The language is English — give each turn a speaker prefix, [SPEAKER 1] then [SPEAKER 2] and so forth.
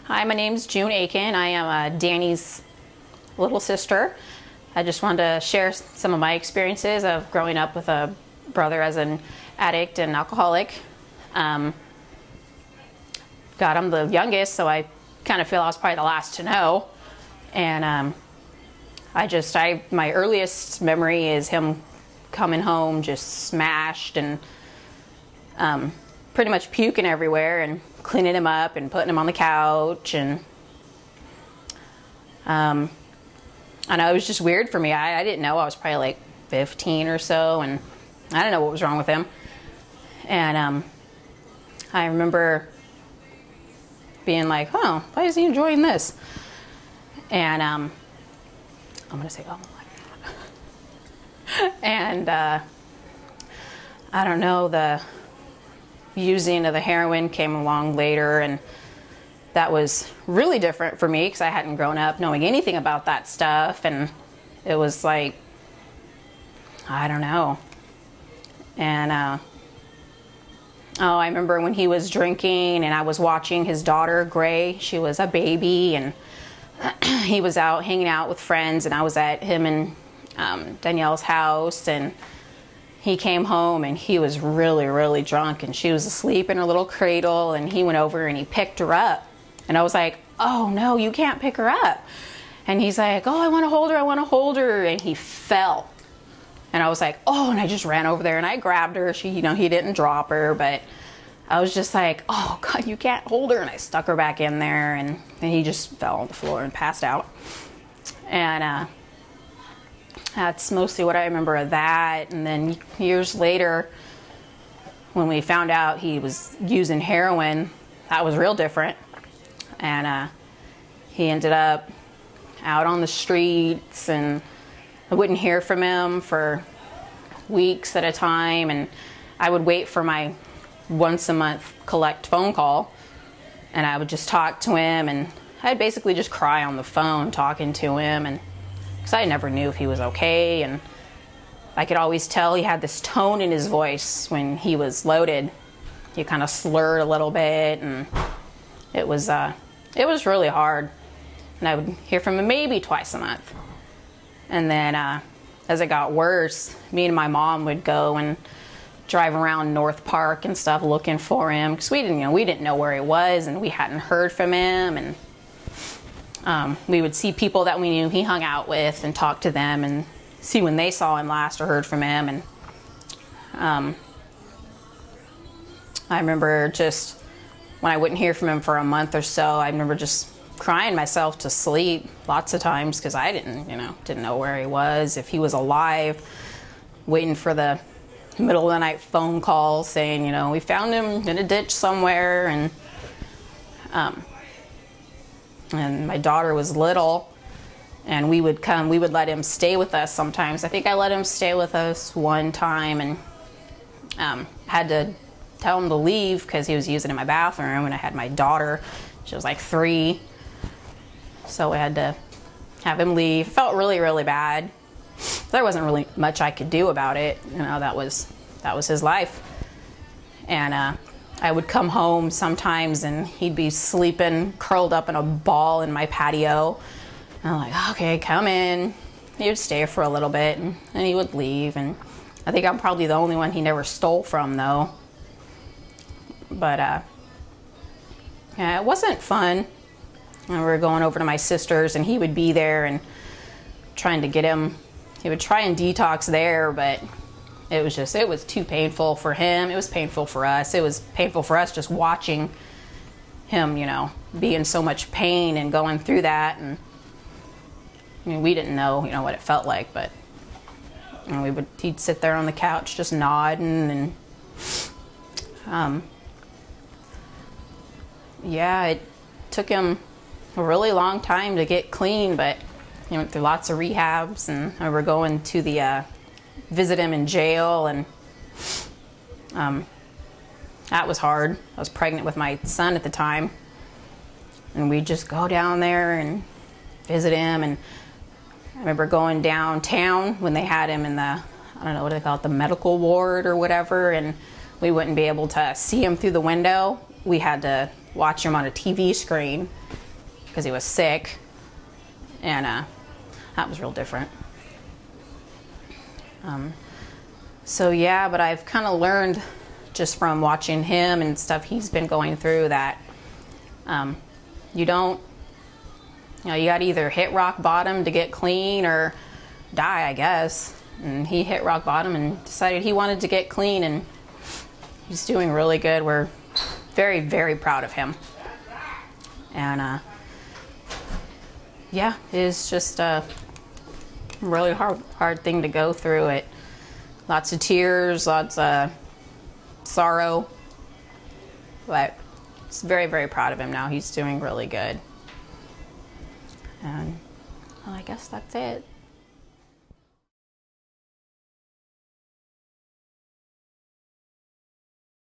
[SPEAKER 1] Hi, my name's June Aiken. I am Danny's little sister. I just wanted to share some of my experiences of growing up with a brother as an addict and alcoholic. God, I'm the youngest, so I kind of feel I was probably the last to know. And my earliest memory is him coming home just smashed and pretty much puking everywhere, and cleaning him up and putting him on the couch. And I know it was just weird for me. I didn't know. I was probably like 15 or so, and I didn't know what was wrong with him. And I remember being like, oh, why is he enjoying this? And I'm gonna say, oh my God. And I don't know, the using of the heroin came along later, and that was really different for me because I hadn't grown up knowing anything about that stuff. And it was like, I don't know. And I remember when he was drinking and I was watching his daughter, Gray. She was a baby, and he was out hanging out with friends, and I was at him and Danielle's house, and he came home and he was really, really drunk, and she was asleep in her little cradle, and he went over and he picked her up. And I was like, oh no, you can't pick her up. And he's like, oh, I want to hold her, I want to hold her. And he fell. And I was like, oh, and I just ran over there and I grabbed her. She, he didn't drop her, but I was just like, oh God, you can't hold her. And I stuck her back in there, and he just fell on the floor and passed out. And that's mostly what I remember of that. And then years later, when we found out he was using heroin, that was real different. And he ended up out on the streets, and I wouldn't hear from him for weeks at a time. And I would wait for my once a month collect phone call, and I would just talk to him, and I'd basically just cry on the phone talking to him, and because I never knew if he was okay. And I could always tell he had this tone in his voice when he was loaded. He kind of slurred a little bit, and it was really hard. And I would hear from him maybe twice a month. And then as it got worse, me and my mom would go and drive around North Park and stuff looking for him, because we didn't know where he was, and we hadn't heard from him. And we would see people that we knew he hung out with and talk to them and see when they saw him last or heard from him. And I remember just when I wouldn't hear from him for a month or so, I remember just crying myself to sleep lots of times, because I didn't know where he was, if he was alive, waiting for the middle of the night phone call saying, we found him in a ditch somewhere. And my daughter was little, and we would let him stay with us sometimes. I think I let him stay with us one time, and had to tell him to leave because he was using it in my bathroom, and I had my daughter. She was like 3. So I had to have him leave. It felt really, really bad. There wasn't really much I could do about it. That was his life. And I would come home sometimes, and he'd be sleeping, curled up in a ball in my patio. And I'm like, okay, come in. He would stay for a little bit, and then he would leave. And I think I'm probably the only one he never stole from, though. But yeah, it wasn't fun. And we were going over to my sister's, and he would be there and trying to get him. He would try and detox there, but it was too painful for him. It was painful for us. It was painful for us just watching him, be in so much pain and going through that. And we didn't know, what it felt like, but he'd sit there on the couch just nodding. And yeah, it took him a really long time to get clean, but he went through lots of rehabs. And I remember going to visit him in jail, and that was hard. I was pregnant with my son at the time, and we'd just go down there and visit him. And I remember going downtown when they had him in the, I don't know what they call it, the medical ward or whatever, and we wouldn't be able to see him through the window. We had to watch him on a TV screen. because he was sick, and that was real different. So yeah, but I've kind of learned just from watching him and stuff he's been going through that you don't, you know, you got to either hit rock bottom to get clean or die, I guess. And he hit rock bottom and decided he wanted to get clean, and he's doing really good. We're very, very proud of him. And yeah, it's just a really hard thing to go through. It, lots of tears, lots of sorrow, but it's very, very proud of him now. He's doing really good. And well, I guess that's it.